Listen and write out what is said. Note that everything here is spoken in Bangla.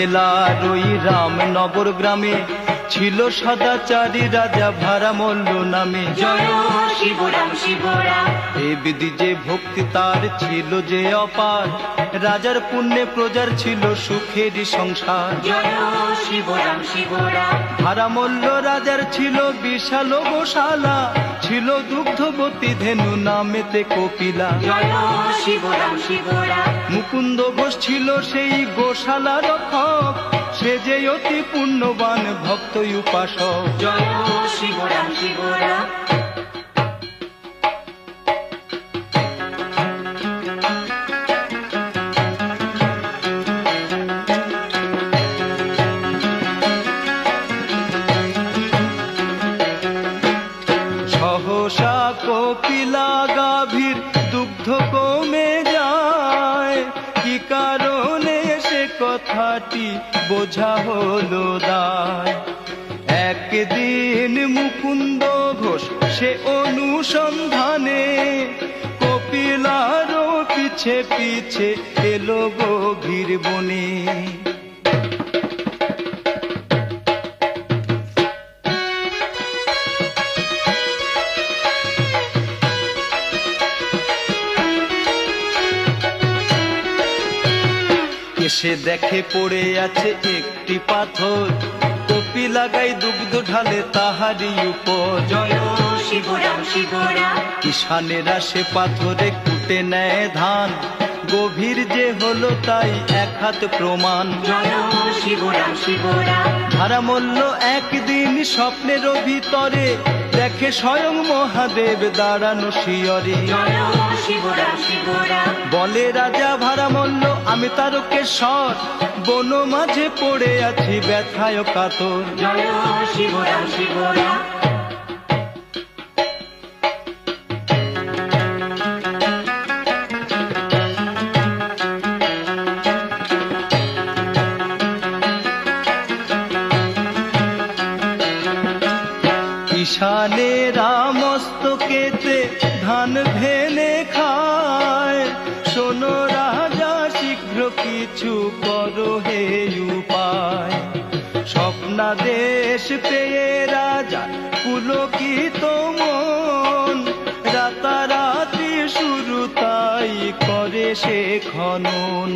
জেলার ওই রামনগর গ্রামে ছিল সদাচারী রাজা ভারামল্ল নামে। জয় শিবরাম শিবরাম। এ বিধি যে ভক্তি তার ছিল যে অপার, রাজার পুণ্যে প্রজার ছিল সুখেরই সংসার। জয় শিবরাম শিবরাম। ভারামল্ল রাজার ছিল বিশাল গোশালা, ছিল দুগ্ধবতী ধেনু নামেতে কপিলা। জয় শিবরাম শিবরাম। মুকুন্দ ঘোষ ছিল সেই গোশালা রক্ষক, সে যে অতি পুণ্যবান ভক্ত উপাসক। জয় শিবরাম শিবরাম। সহসা কপিলা গাভীর দুগ্ধ কমে যায়, কি কারণে সে কথাটি বোঝা হলো দায়। একদিন মুকুন্দ ঘোষ সে অনুসন্ধানে, কপিলারও পিছে পিছে এলো গভীর বনে। এসে দেখে পড়ে আছে একটি পাথর, কপিলা গাই দুগ্ধ ঢালে তাহারই উপর। জয় শিবরাম শিবরাম। কিষানেরা সে পাথরে কুটে নেয় ধান, গভীর যে হলো তাই এক হাত প্রমাণ। জয় শিবরাম শিবরাম। ভারামল্ল একদিন স্বপ্নের ভিতরে দেখে স্বয়ং মহাদেব দাঁড়ানো শিয়রে। জয় শিবরাম শিবরাম। বলে রাজা ভারামল্ল আমি তারকেশ্বর, বন মাঝে পড়ে আছি ব্যথায় কাতর। জয় শিবরাম শিবরাম। কিষানেরা মস্তকেতে ধান ভেনে খায়, শোনো রাজা শীঘ্র কিছু করো হে উপায়। স্বপ্নাদেশ পেয়ে রাজা পুলকিত মন, রাতারাতি শুরু তাই করে সে খনন।